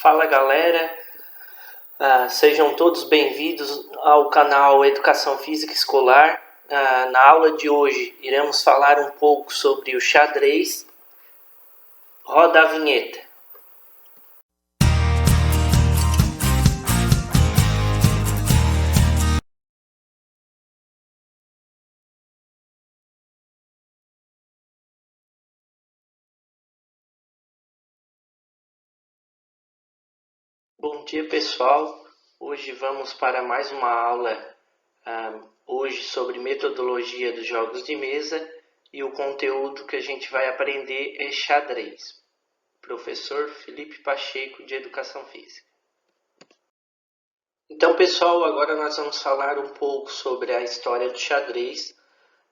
Fala galera, sejam todos bem-vindos ao canal Educação Física Escolar. Na aula de hoje iremos falar um pouco sobre o xadrez. Roda a vinheta. Bom dia pessoal, hoje vamos para mais uma aula hoje sobre metodologia dos jogos de mesa e o conteúdo que a gente vai aprender é xadrez. Professor Felipe Pacheco de Educação Física. Então pessoal, agora nós vamos falar um pouco sobre a história do xadrez.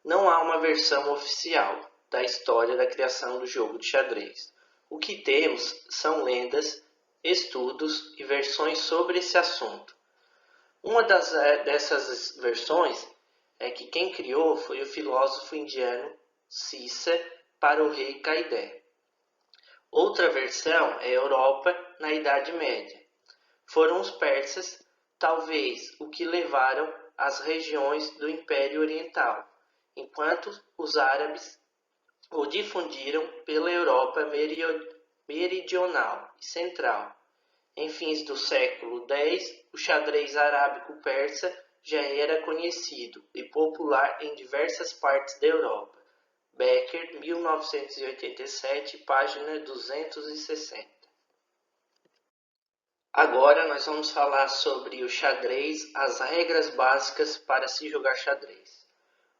Não há uma versão oficial da história da criação do jogo de xadrez. O que temos são lendas, estudos e versões sobre esse assunto. Uma dessas versões é que quem criou foi o filósofo indiano Cissa para o rei Caidé. Outra versão é a Europa na Idade Média. Foram os persas, talvez, o que levaram às regiões do Império Oriental, enquanto os árabes o difundiram pela Europa meridional e central. Em fins do século X, o xadrez arábico-persa já era conhecido e popular em diversas partes da Europa. Becker, 1987, página 260. Agora nós vamos falar sobre o xadrez, as regras básicas para se jogar xadrez.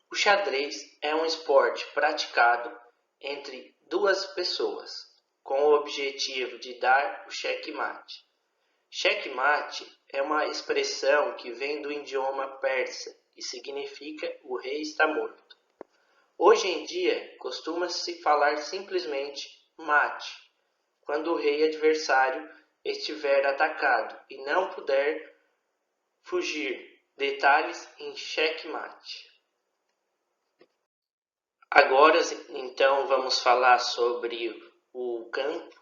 O xadrez é um esporte praticado entre duas pessoas, com o objetivo de dar o xeque-mate. Xeque-mate é uma expressão que vem do idioma persa e significa o rei está morto. Hoje em dia, costuma-se falar simplesmente mate, quando o rei adversário estiver atacado e não puder fugir. Detalhes em xeque-mate. Agora, então, vamos falar sobre o campo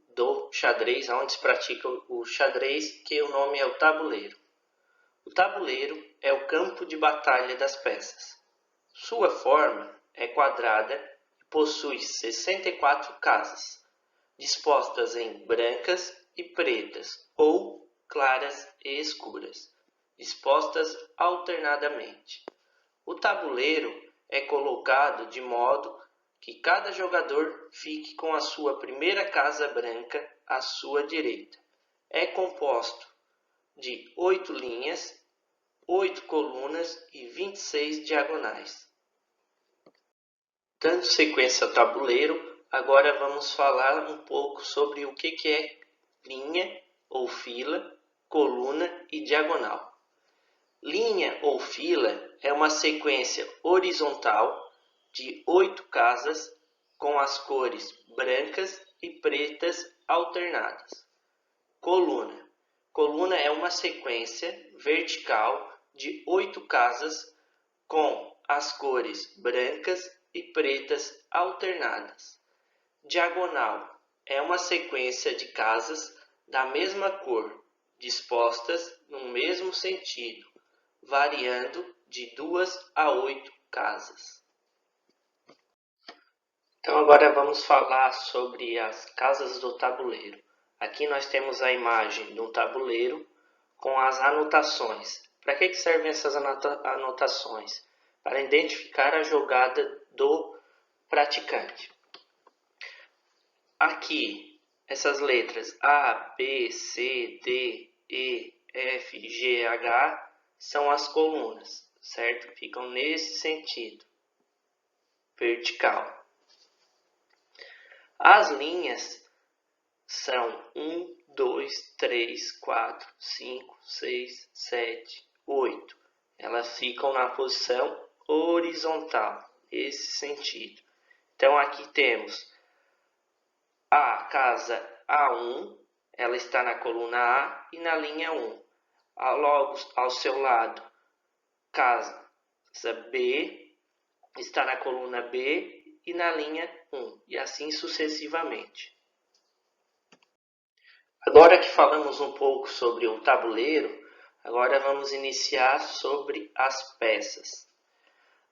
do xadrez, onde se pratica o xadrez, que o nome é o tabuleiro. O tabuleiro é o campo de batalha das peças. Sua forma é quadrada e possui 64 casas, dispostas em brancas e pretas, ou claras e escuras, dispostas alternadamente. O tabuleiro é colocado de modo que cada jogador fique com a sua primeira casa branca à sua direita. É composto de 8 linhas, 8 colunas e 26 diagonais. Dando sequência ao tabuleiro, agora vamos falar um pouco sobre o que é linha ou fila, coluna e diagonal. Linha ou fila é uma sequência horizontal de 8 casas com as cores brancas e pretas alternadas. Coluna. Coluna é uma sequência vertical de 8 casas com as cores brancas e pretas alternadas. Diagonal é uma sequência de casas da mesma cor, dispostas no mesmo sentido, variando de 2 a 8 casas. Então agora vamos falar sobre as casas do tabuleiro. Aqui nós temos a imagem de um tabuleiro com as anotações. Para que servem essas anotações? Para identificar a jogada do praticante. Aqui, essas letras A, B, C, D, E, F, G, H são as colunas, certo? Ficam nesse sentido, vertical. As linhas são 1, 2, 3, 4, 5, 6, 7, 8. Elas ficam na posição horizontal, nesse sentido. Então aqui temos a casa A1, ela está na coluna A e na linha 1. Logo ao seu lado, casa B está na coluna B e na linha 1, e assim sucessivamente. Agora que falamos um pouco sobre o tabuleiro, agora vamos iniciar sobre as peças.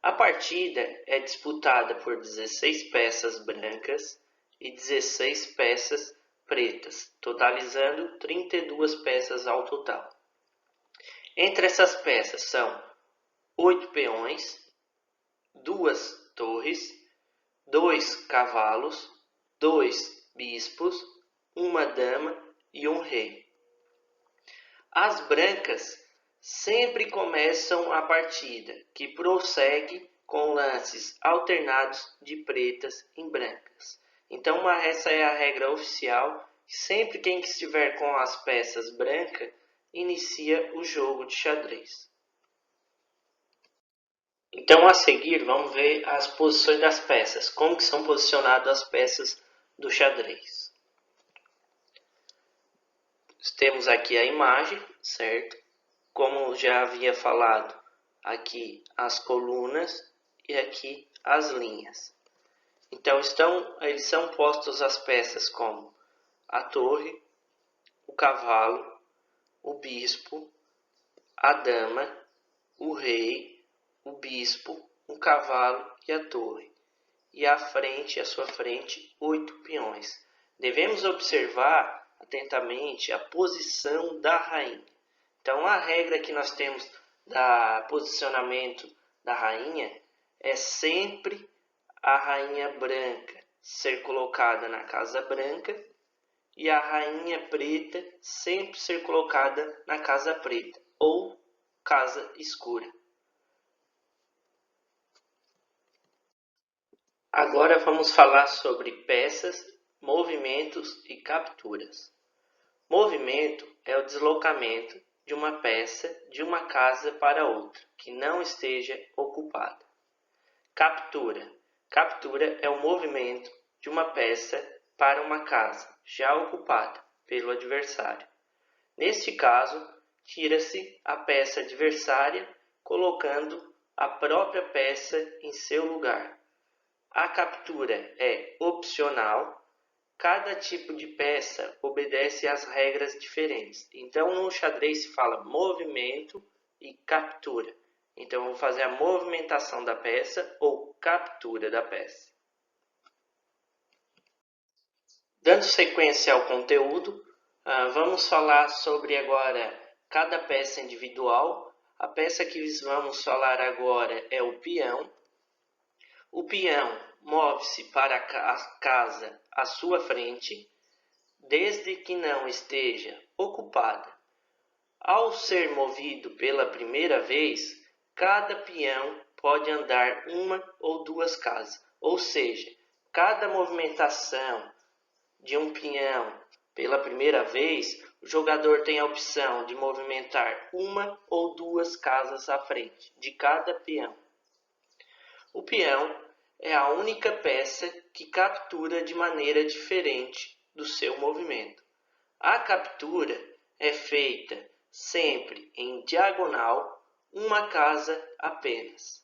A partida é disputada por 16 peças brancas e 16 peças pretas, totalizando 32 peças ao total. Entre essas peças são 8 peões, 2 torres, 2 cavalos, 2 bispos, uma dama e um rei. As brancas sempre começam a partida, que prossegue com lances alternados de pretas em brancas. Então essa é a regra oficial. Sempre quem estiver com as peças brancas inicia o jogo de xadrez. Então a seguir vamos ver as posições das peças, como que são posicionadas as peças do xadrez. Temos aqui a imagem, certo? Como já havia falado, aqui as colunas e aqui as linhas. Então eles são postos as peças como a torre, o cavalo, o bispo, a dama, o rei, o bispo, o cavalo e a torre. E à sua frente, 8 peões. Devemos observar atentamente a posição da rainha. Então a regra que nós temos da posicionamento da rainha é sempre a rainha branca ser colocada na casa branca e a rainha preta sempre ser colocada na casa preta ou casa escura. Agora vamos falar sobre peças, movimentos e capturas. Movimento é o deslocamento de uma peça de uma casa para outra, que não esteja ocupada. Captura. Captura é o movimento de uma peça para uma casa já ocupada pelo adversário. Neste caso, tira-se a peça adversária, colocando a própria peça em seu lugar. A captura é opcional. Cada tipo de peça obedece às regras diferentes. Então, no xadrez se fala movimento e captura. Então, eu vou fazer a movimentação da peça ou captura da peça. Dando sequência ao conteúdo, vamos falar sobre agora cada peça individual. A peça que vamos falar agora é o peão. O peão move-se para a casa à sua frente, desde que não esteja ocupada. Ao ser movido pela primeira vez, cada peão pode andar uma ou duas casas, ou seja, cada movimentação de um peão pela primeira vez, o jogador tem a opção de movimentar uma ou duas casas à frente de cada peão. O peão é a única peça que captura de maneira diferente do seu movimento. A captura é feita sempre em diagonal, uma casa apenas.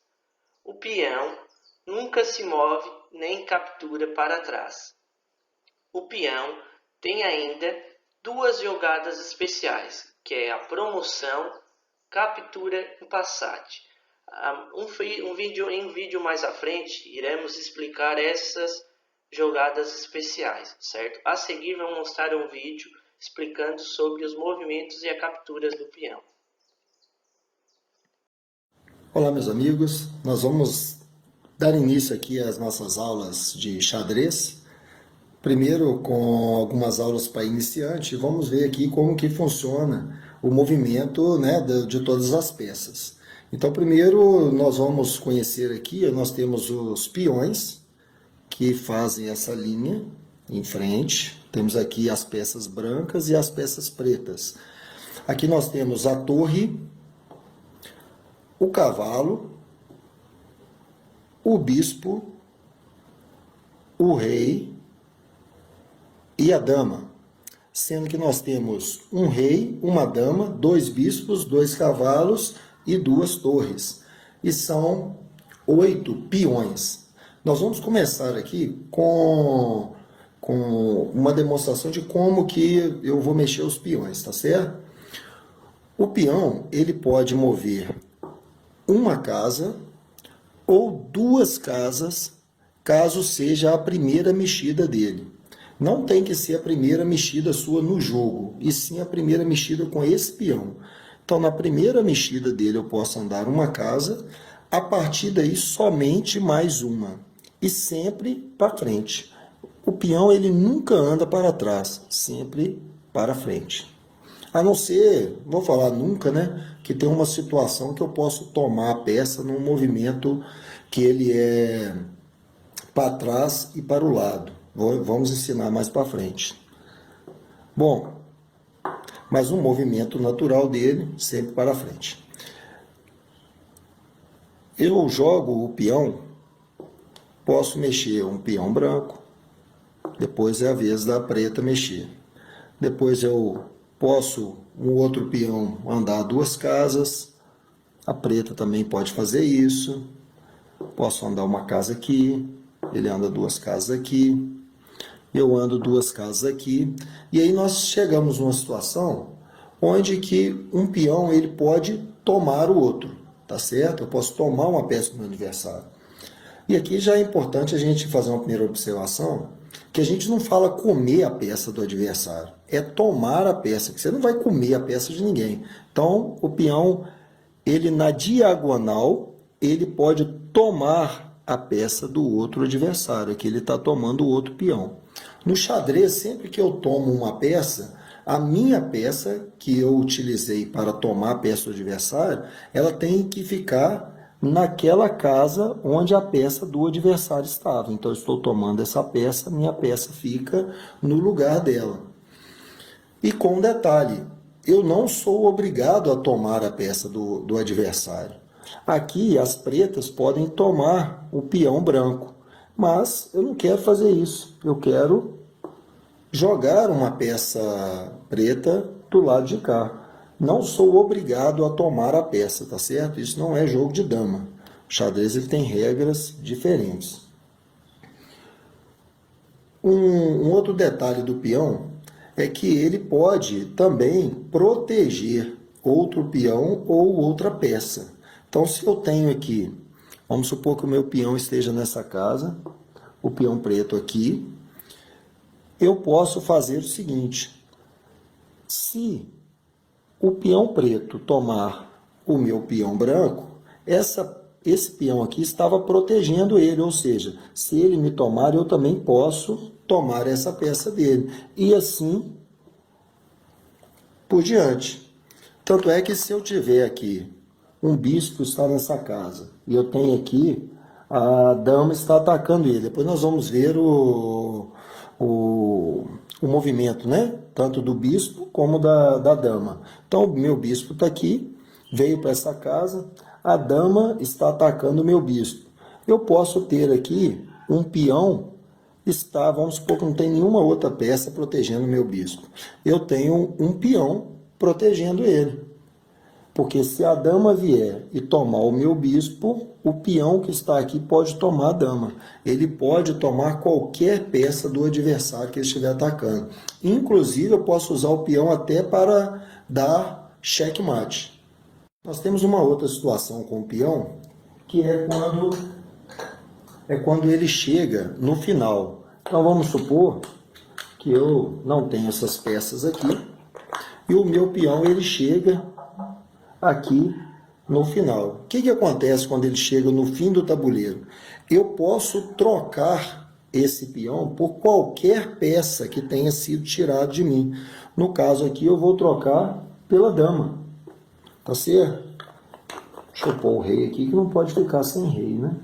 O peão nunca se move nem captura para trás. O peão tem ainda duas jogadas especiais, que é a promoção, captura e passate. Em um vídeo mais à frente, iremos explicar essas jogadas especiais, certo? A seguir, vamos mostrar um vídeo explicando sobre os movimentos e as capturas do peão. Olá, meus amigos. Nós vamos dar início aqui às nossas aulas de xadrez. Primeiro, com algumas aulas para iniciante, vamos ver aqui como que funciona o movimento, né, de todas as peças. Então, primeiro nós vamos conhecer aqui, nós temos os peões que fazem essa linha em frente. Temos aqui as peças brancas e as peças pretas. Aqui nós temos a torre, o cavalo, o bispo, o rei e a dama. Sendo que nós temos um rei, uma dama, 2 bispos, 2 cavalos e 2 torres. E são 8 peões. Nós vamos começar aqui com com uma demonstração de como que eu vou mexer os peões, tá certo? O peão, ele pode mover uma casa ou duas casas, caso seja a primeira mexida dele. Não tem que ser a primeira mexida sua no jogo, e sim a primeira mexida com esse peão. Então, na primeira mexida dele, eu posso andar uma casa, a partir daí somente mais uma, e sempre para frente. O peão, ele nunca anda para trás, sempre para frente. A não ser, vou falar nunca, né, que tem uma situação que eu posso tomar a peça num movimento que ele é para trás e para o lado. Vamos ensinar mais para frente. Bom, mas um movimento natural dele, sempre para frente. Eu jogo o peão, posso mexer um peão branco, depois é a vez da preta mexer. Depois eu posso, um outro peão, andar duas casas, a preta também pode fazer isso. Posso andar uma casa aqui, ele anda duas casas aqui, eu ando duas casas aqui, e aí nós chegamos numa situação onde que um peão ele pode tomar o outro, tá certo? Eu posso tomar uma peça do meu adversário. E aqui já é importante a gente fazer uma primeira observação, que a gente não fala comer a peça do adversário, é tomar a peça, que você não vai comer a peça de ninguém. Então, o peão, ele na diagonal, ele pode tomar a peça do outro adversário, que ele está tomando o outro peão. No xadrez, sempre que eu tomo uma peça, a minha peça que eu utilizei para tomar a peça do adversário, ela tem que ficar naquela casa onde a peça do adversário estava. Então, eu estou tomando essa peça, minha peça fica no lugar dela. E com um detalhe, eu não sou obrigado a tomar a peça do adversário. Aqui, as pretas podem tomar o peão branco, mas eu não quero fazer isso. Eu quero jogar uma peça preta do lado de cá. Não sou obrigado a tomar a peça, tá certo? Isso não é jogo de dama. O xadrez ele tem regras diferentes. Um outro detalhe do peão é que ele pode também proteger outro peão ou outra peça. Então, se eu tenho aqui, vamos supor que o meu peão esteja nessa casa, o peão preto aqui, eu posso fazer o seguinte: se o peão preto tomar o meu peão branco, esse peão aqui estava protegendo ele, ou seja, se ele me tomar, eu também posso tomar essa peça dele. E assim por diante. Tanto é que se eu tiver aqui um bispo está nessa casa e eu tenho aqui a dama está atacando ele, depois nós vamos ver o movimento, né? Tanto do bispo como da dama. Então, o meu bispo está aqui, veio para essa casa, a dama está atacando o meu bispo. Eu posso ter aqui um peão, vamos supor que não tem nenhuma outra peça protegendo o meu bispo. Eu tenho um peão protegendo ele. Porque se a dama vier e tomar o meu bispo, o peão que está aqui pode tomar a dama. Ele pode tomar qualquer peça do adversário que ele estiver atacando. Inclusive, eu posso usar o peão até para dar checkmate. Nós temos uma outra situação com o peão, que é quando ele chega no final. Então, vamos supor que eu não tenho essas peças aqui, e o meu peão ele chega aqui no final. O que acontece quando ele chega no fim do tabuleiro? Eu posso trocar esse peão por qualquer peça que tenha sido tirada de mim. No caso aqui, eu vou trocar pela dama. Tá certo? Deixa eu pôr o rei aqui, que não pode ficar sem rei, né?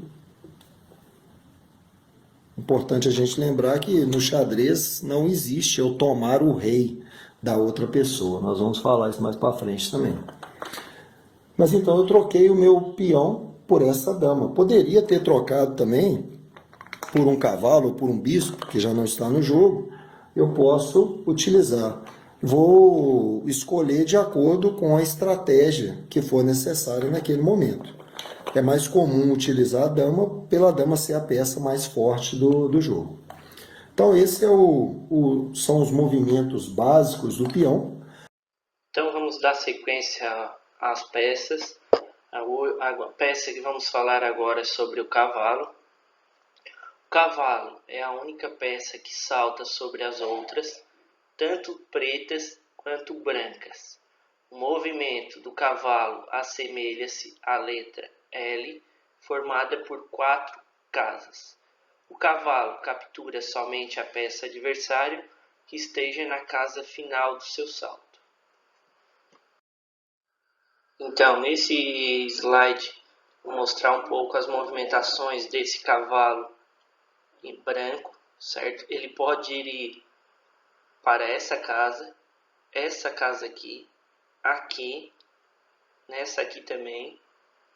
Importante a gente lembrar que no xadrez não existe eu tomar o rei da outra pessoa. Nós vamos falar isso mais para frente também. Mas então eu troquei o meu peão por essa dama. Poderia ter trocado também por um cavalo ou por um bispo, que já não está no jogo. Eu posso utilizar. Vou escolher de acordo com a estratégia que for necessária naquele momento. É mais comum utilizar a dama pela dama ser a peça mais forte do jogo. Então esse é são os movimentos básicos do peão. Então vamos dar sequência às peças. A peça que vamos falar agora é sobre o cavalo. O cavalo é a única peça que salta sobre as outras, tanto pretas quanto brancas. O movimento do cavalo assemelha-se à letra L, formada por 4 casas. O cavalo captura somente a peça adversária que esteja na casa final do seu salto. Então, nesse slide, vou mostrar um pouco as movimentações desse cavalo em branco, certo? Ele pode ir para essa casa aqui, aqui, nessa aqui também,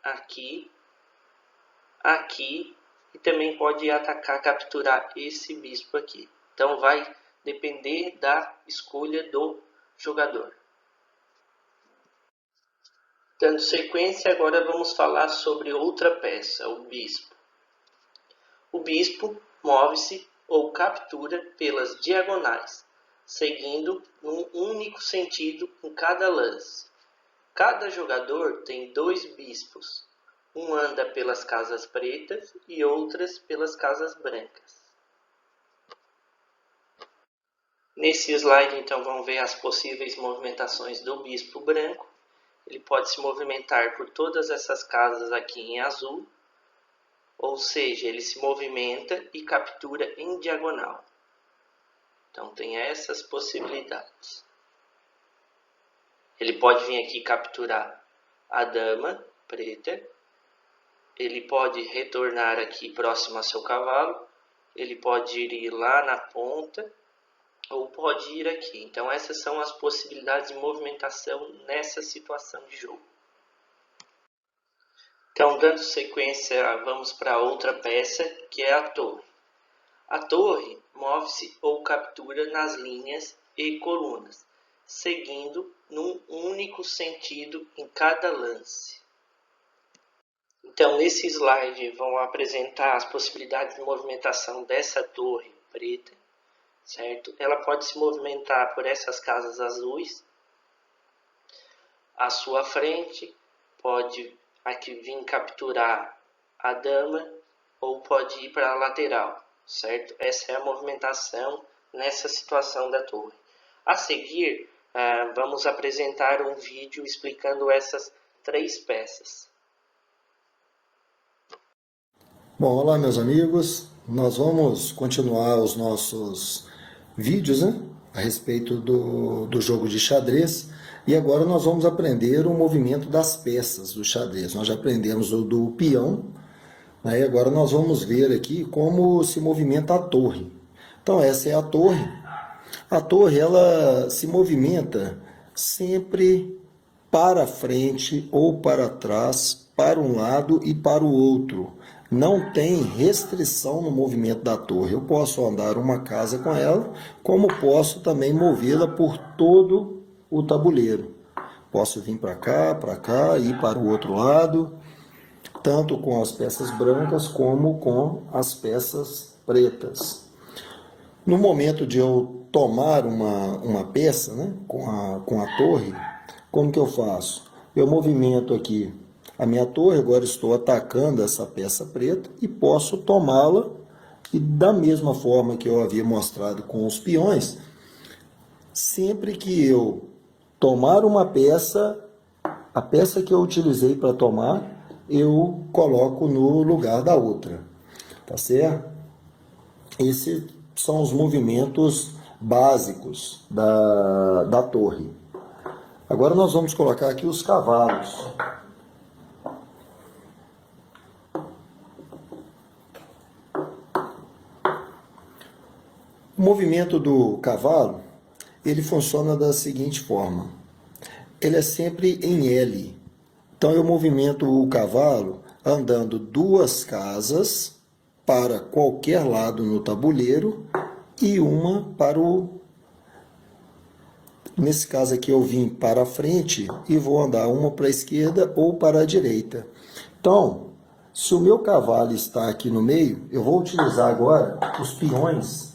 aqui, aqui, e também pode atacar, capturar esse bispo aqui. Então vai depender da escolha do jogador. Dando sequência, agora vamos falar sobre outra peça, o bispo. O bispo move-se ou captura pelas diagonais, seguindo um único sentido em cada lance. Cada jogador tem 2 bispos. Um anda pelas casas pretas e outras pelas casas brancas. Nesse slide, então, vamos ver as possíveis movimentações do bispo branco. Ele pode se movimentar por todas essas casas aqui em azul, ou seja, ele se movimenta e captura em diagonal. Então tem essas possibilidades. Ele pode vir aqui capturar a dama preta, ele pode retornar aqui próximo ao seu cavalo, ele pode ir lá na ponta, ou pode ir aqui. Então essas são as possibilidades de movimentação nessa situação de jogo. Então, dando sequência, vamos para outra peça, que é a torre. A torre move-se ou captura nas linhas e colunas, seguindo num único sentido em cada lance. Então, nesse slide, vão apresentar as possibilidades de movimentação dessa torre preta. Certo? Ela pode se movimentar por essas casas azuis, à sua frente, pode aqui vir capturar a dama ou pode ir para a lateral, certo? Essa é a movimentação nessa situação da torre. A seguir, vamos apresentar um vídeo explicando essas 3 peças. Bom, olá meus amigos, nós vamos continuar os nossos vídeos, né, a respeito do jogo de xadrez, e agora nós vamos aprender o movimento das peças do xadrez. Nós já aprendemos o do peão, né, e agora nós vamos ver aqui como se movimenta a torre. Então essa é a torre. A torre ela se movimenta sempre para frente ou para trás, para um lado e para o outro. Não tem restrição no movimento da torre. Eu posso andar uma casa com ela, como posso também movê-la por todo o tabuleiro. Posso vir para cá, ir para o outro lado, tanto com as peças brancas como com as peças pretas. No momento de eu tomar uma peça, né, com a torre, como que eu faço? Eu movimento aqui a minha torre, agora estou atacando essa peça preta e posso tomá-la, e da mesma forma que eu havia mostrado com os peões, sempre que eu tomar uma peça, a peça que eu utilizei para tomar, eu coloco no lugar da outra, tá certo? Esses são os movimentos básicos da torre. Agora nós vamos colocar aqui os cavalos. O movimento do cavalo, ele funciona da seguinte forma. Ele é sempre em L. Então eu movimento o cavalo andando 2 casas para qualquer lado no tabuleiro e uma para nesse caso aqui eu vim para a frente e vou andar uma para a esquerda ou para a direita. Então, se o meu cavalo está aqui no meio, eu vou utilizar agora os peões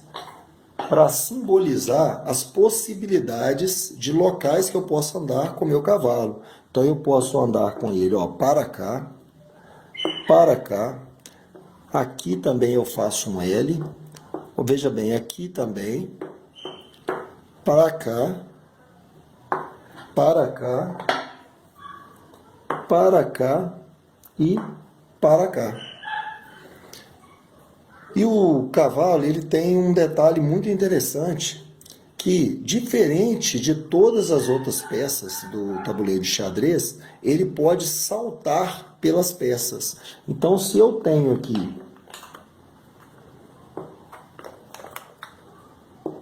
para simbolizar as possibilidades de locais que eu posso andar com o meu cavalo. Então eu posso andar com ele, ó, para cá, para cá. Aqui também eu faço um L. Veja bem, aqui também, para cá, para cá, para cá e para cá. E o cavalo, ele tem um detalhe muito interessante, que diferente de todas as outras peças do tabuleiro de xadrez, ele pode saltar pelas peças. Então, se eu tenho aqui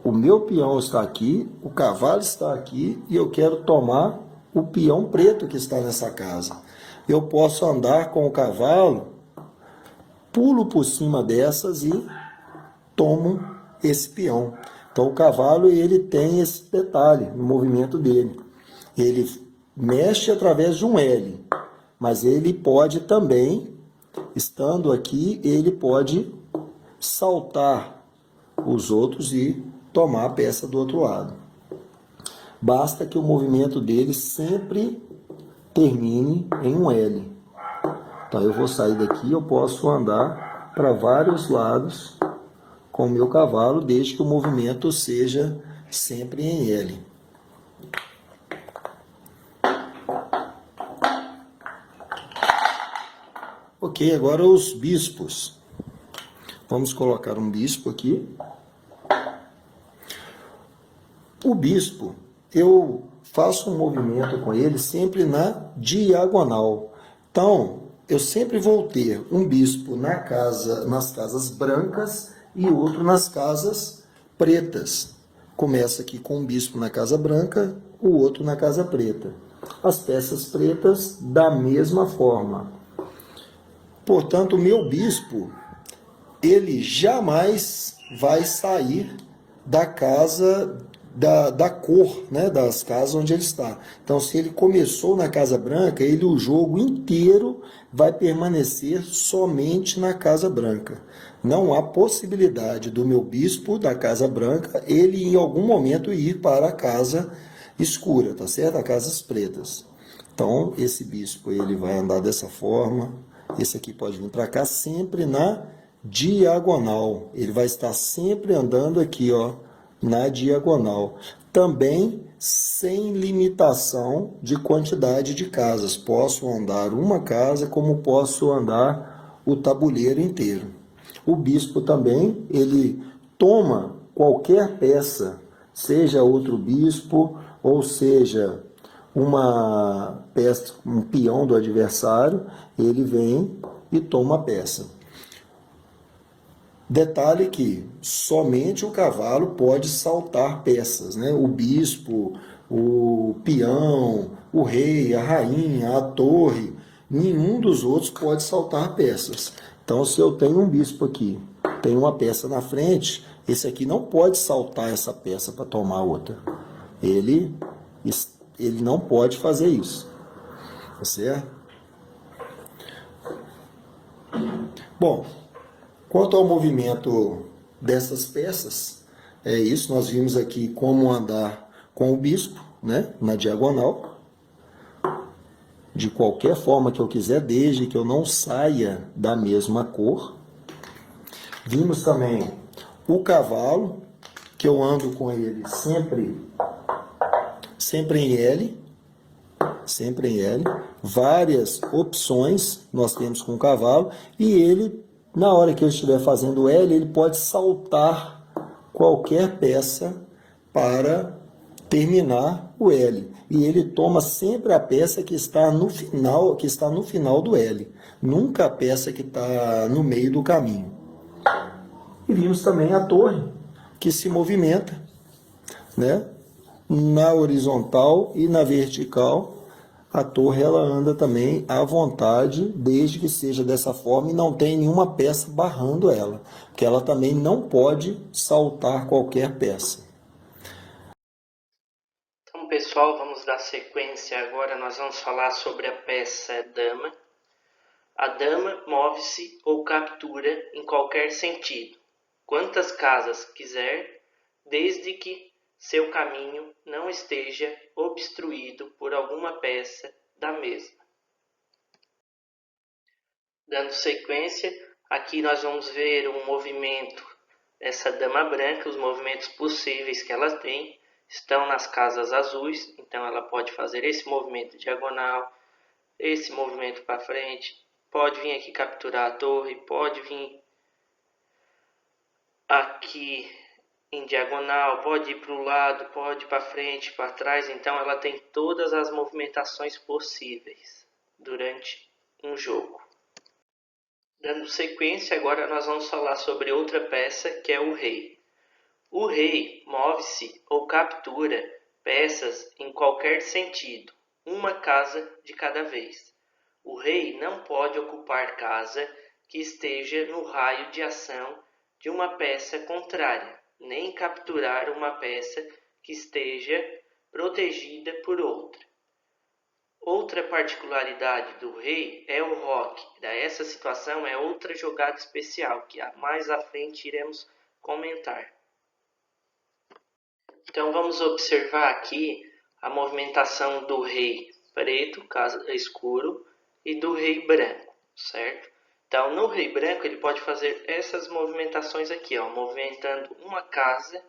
o meu peão está aqui, o cavalo está aqui e eu quero tomar o peão preto que está nessa casa. Eu posso andar com o cavalo, pulo por cima dessas e tomo esse peão. Então o cavalo, ele tem esse detalhe no movimento dele. Ele mexe através de um L, mas ele pode também, estando aqui, ele pode saltar os outros e tomar a peça do outro lado. Basta que o movimento dele sempre termine em um L. Então eu vou sair daqui, eu posso andar para vários lados com o meu cavalo, desde que o movimento seja sempre em L. Ok, agora os bispos. Vamos colocar um bispo aqui. O bispo, eu faço um movimento com ele sempre na diagonal. Então, eu sempre vou ter um bispo nas casas brancas e outro nas casas pretas. Começa aqui com um bispo na casa branca, o outro na casa preta. As peças pretas da mesma forma. Portanto, o meu bispo, ele jamais vai sair da casa da cor, né, das casas onde ele está. Então, se ele começou na casa branca, o jogo inteiro vai permanecer somente na casa branca. Não há possibilidade do meu bispo da casa branca, ele em algum momento ir para a casa escura, tá certo? As casas pretas. Então, esse bispo, ele vai andar dessa forma. Esse aqui pode vir para cá sempre na diagonal. Ele vai estar sempre andando aqui, ó, na diagonal. Também sem limitação de quantidade de casas. Posso andar uma casa como posso andar o tabuleiro inteiro. O bispo também, ele toma qualquer peça, seja outro bispo, ou seja uma peça, um peão do adversário, ele vem e toma a peça. Detalhe que somente o cavalo pode saltar peças, né? O bispo, o peão, o rei, a rainha, a torre, nenhum dos outros pode saltar peças. Então, se eu tenho um bispo aqui, tem uma peça na frente, esse aqui não pode saltar essa peça para tomar outra. Ele não pode fazer isso, tá certo? Bom, quanto ao movimento dessas peças, é isso, nós vimos aqui como andar com o bispo, né, na diagonal, de qualquer forma que eu quiser, desde que eu não saia da mesma cor. Vimos também o cavalo, que eu ando com ele sempre em L, sempre em L. Várias opções nós temos com o cavalo, e ele, na hora que eu estiver fazendo L, ele pode saltar qualquer peça para terminar o L. E ele toma sempre a peça que está no final do L, nunca a peça que está no meio do caminho. E vimos também a torre, que se movimenta, né? Na horizontal e na vertical. A torre, ela anda também à vontade, desde que seja dessa forma e não tem nenhuma peça barrando ela, porque ela também não pode saltar qualquer peça. Então, pessoal, vamos dar sequência agora. Nós vamos falar sobre a peça dama. A dama move-se ou captura em qualquer sentido, quantas casas quiser, desde que seu caminho não esteja obstruído por alguma peça da mesma. Dando sequência, aqui nós vamos ver um movimento dessa dama branca, os movimentos possíveis que ela tem estão nas casas azuis, então ela pode fazer esse movimento diagonal, esse movimento para frente, pode vir aqui capturar a torre, pode vir aqui em diagonal, pode ir para o lado, pode ir para frente, para trás, então ela tem todas as movimentações possíveis durante um jogo. Dando sequência, agora nós vamos falar sobre outra peça que é o rei. O rei move-se ou captura peças em qualquer sentido, uma casa de cada vez. O rei não pode ocupar casa que esteja no raio de ação de uma peça contrária, nem capturar uma peça que esteja protegida por outra. Outra particularidade do rei é o roque. Essa situação é outra jogada especial que mais à frente iremos comentar. Então vamos observar aqui a movimentação do rei preto, caso escuro, e do rei branco, certo? Então no rei branco ele pode fazer essas movimentações aqui, movimentando uma casa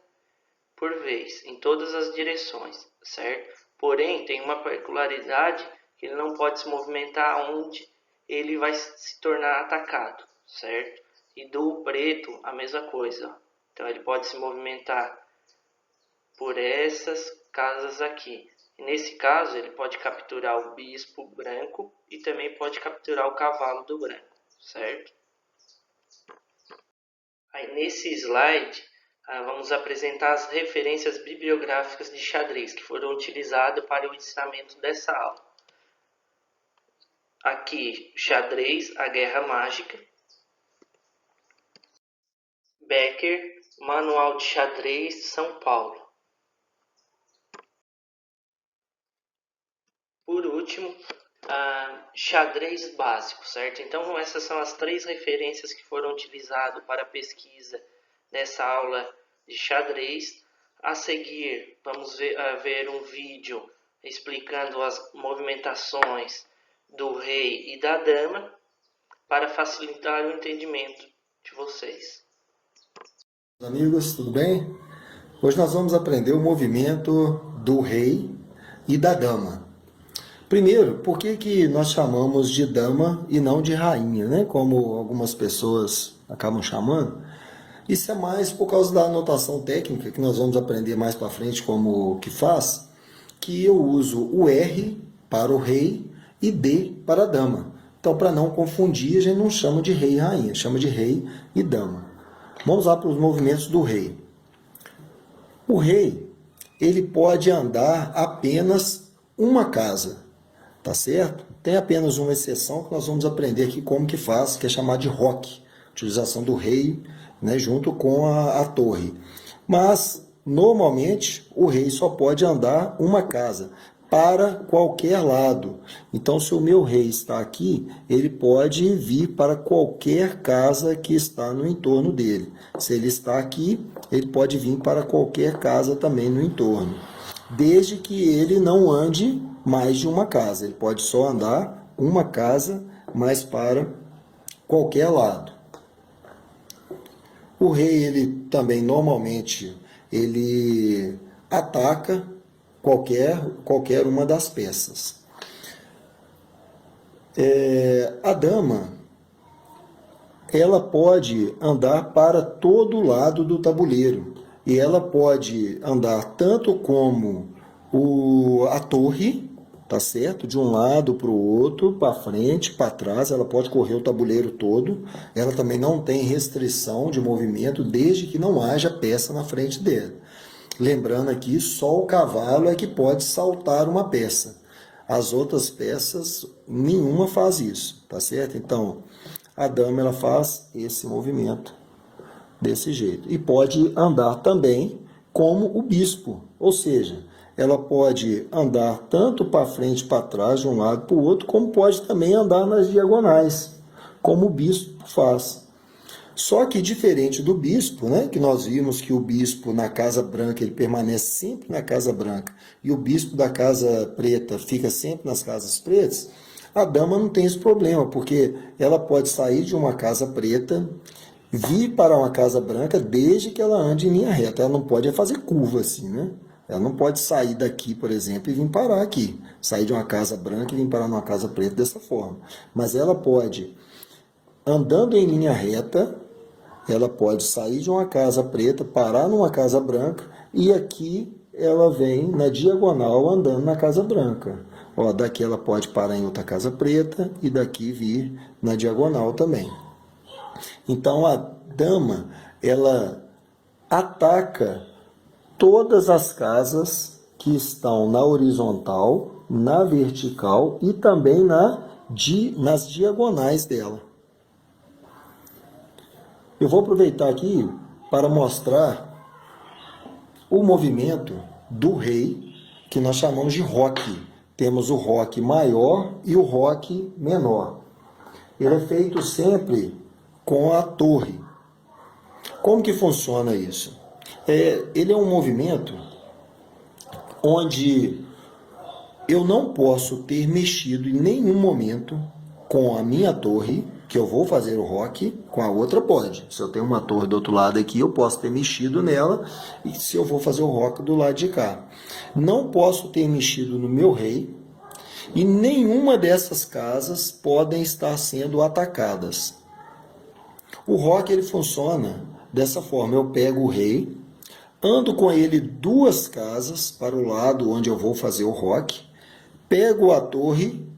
por vez, em todas as direções, certo? Porém, tem uma particularidade que ele não pode se movimentar onde ele vai se tornar atacado, certo? E do preto, a mesma coisa. Então, ele pode se movimentar por essas casas aqui. E nesse caso, ele pode capturar o bispo branco e também pode capturar o cavalo do branco, certo? Aí, nesse slide, vamos apresentar as referências bibliográficas de xadrez que foram utilizadas para o ensinamento dessa aula. Aqui, Xadrez, a Guerra Mágica. Becker, Manual de Xadrez, São Paulo. Por último, xadrez básico, certo? Então, essas são as 3 referências que foram utilizadas para a pesquisa dessa aula de xadrez. A seguir, vamos ver um vídeo explicando as movimentações do rei e da dama para facilitar o entendimento de vocês. Amigos, tudo bem? Hoje nós vamos aprender o movimento do rei e da dama. Primeiro, por que nós chamamos de dama e não de rainha, né? Como algumas pessoas acabam chamando? Isso é mais por causa da anotação técnica, que nós vamos aprender mais para frente como que faz, que eu uso o R para o rei e D para a dama. Então, para não confundir, a gente não chama de rei e rainha, chama de rei e dama. Vamos lá para os movimentos do rei. O rei, ele pode andar apenas uma casa, tá certo? Tem apenas uma exceção que nós vamos aprender aqui como que faz, que é chamar de roque, utilização do rei, né, junto com a torre. Mas, normalmente, o rei só pode andar uma casa, para qualquer lado. Então, se o meu rei está aqui, ele pode vir para qualquer casa que está no entorno dele. Se ele está aqui, ele pode vir para qualquer casa também no entorno. Desde que ele não ande mais de uma casa. Ele pode só andar uma casa, mas para qualquer lado. O rei, ele também, normalmente, ele ataca qualquer uma das peças. A dama, ela pode andar para todo lado do tabuleiro. E ela pode andar tanto como a torre, tá certo? De um lado para o outro, para frente, para trás. Ela pode correr o tabuleiro todo. Ela também não tem restrição de movimento, desde que não haja peça na frente dela. Lembrando aqui, só o cavalo é que pode saltar uma peça. As outras peças, nenhuma faz isso, tá certo? Então, a dama, ela faz esse movimento desse jeito. E pode andar também como o bispo, ou seja, ela pode andar tanto para frente e para trás, de um lado para o outro, como pode também andar nas diagonais, como o bispo faz. Só que diferente do bispo, né, que nós vimos que o bispo na casa branca ele permanece sempre na casa branca e o bispo da casa preta fica sempre nas casas pretas, a dama não tem esse problema, porque ela pode sair de uma casa preta, vir para uma casa branca desde que ela ande em linha reta. Ela não pode fazer curva assim, né? Ela não pode sair daqui, por exemplo, e vir parar aqui. Sair de uma casa branca e vir parar numa casa preta dessa forma. Mas ela pode, andando em linha reta, ela pode sair de uma casa preta, parar numa casa branca e aqui ela vem na diagonal andando na casa branca. Ó, daqui ela pode parar em outra casa preta e daqui vir na diagonal também. Então a dama, ela ataca todas as casas que estão na horizontal, na vertical e também nas diagonais dela. Eu vou aproveitar aqui para mostrar o movimento do rei, que nós chamamos de roque. Temos o roque maior e o roque menor. Ele é feito sempre com a torre. Como que funciona isso? Ele é um movimento onde eu não posso ter mexido em nenhum momento com a minha torre, que eu vou fazer o roque, com a outra pode. Se eu tenho uma torre do outro lado aqui, eu posso ter mexido nela, e se eu vou fazer o roque do lado de cá. Não posso ter mexido no meu rei, e nenhuma dessas casas podem estar sendo atacadas. O roque ele funciona dessa forma: eu pego o rei, ando com ele 2 casas para o lado onde eu vou fazer o roque, pego a torre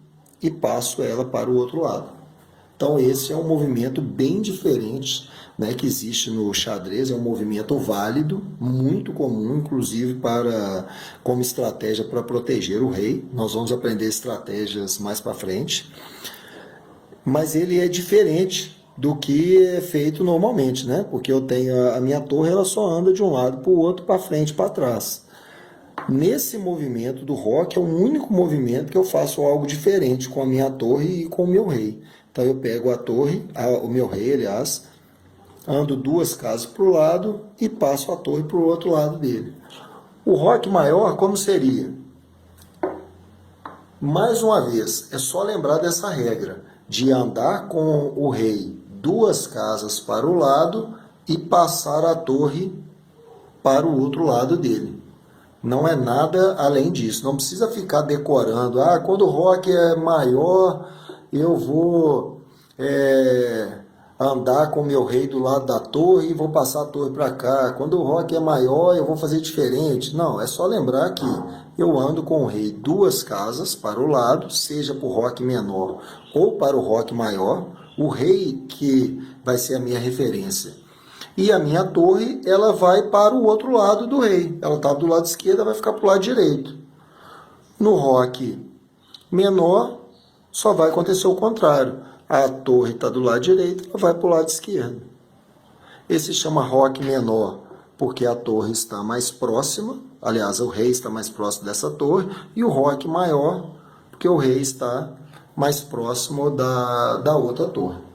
e passo ela para o outro lado. Então esse é um movimento bem diferente, né, que existe no xadrez. É um movimento válido, muito comum, inclusive como estratégia para proteger o rei. Nós vamos aprender estratégias mais para frente. Mas ele é diferente do que é feito normalmente, né? Porque eu tenho a minha torre, ela só anda de um lado para o outro, para frente e para trás. Nesse movimento do roque é o único movimento que eu faço algo diferente com a minha torre e com o meu rei. Então eu pego a torre, o meu rei, aliás, ando 2 casas para o lado e passo a torre para o outro lado dele. O roque maior, como seria? Mais uma vez, é só lembrar dessa regra, de andar com o rei 2 casas para o lado e passar a torre para o outro lado dele. Não é nada além disso. Não precisa ficar decorando. Quando o roque é maior, eu vou andar com o meu rei do lado da torre e vou passar a torre para cá. Quando o roque é maior, eu vou fazer diferente. Não, é só lembrar que eu ando com o rei 2 casas para o lado, seja para o roque menor ou para o roque maior. O rei que vai ser a minha referência. E a minha torre, ela vai para o outro lado do rei. Ela está do lado esquerdo, vai ficar para o lado direito. No roque menor, só vai acontecer o contrário. A torre está do lado direito, ela vai para o lado esquerdo. Esse se chama roque menor, porque a torre está mais próxima. Aliás, o rei está mais próximo dessa torre. E o roque maior, porque o rei está mais próximo da outra torre.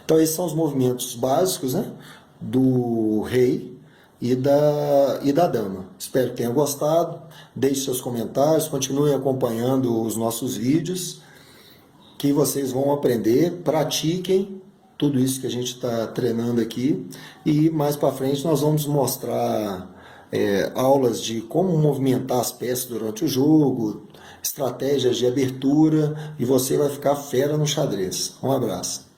Então esses são os movimentos básicos, né, do rei e da dama. Espero que tenham gostado. Deixe seus comentários, continuem acompanhando os nossos vídeos, que vocês vão aprender, pratiquem tudo isso que a gente está treinando aqui. E mais para frente nós vamos mostrar aulas de como movimentar as peças durante o jogo, estratégias de abertura, e você vai ficar fera no xadrez. Um abraço.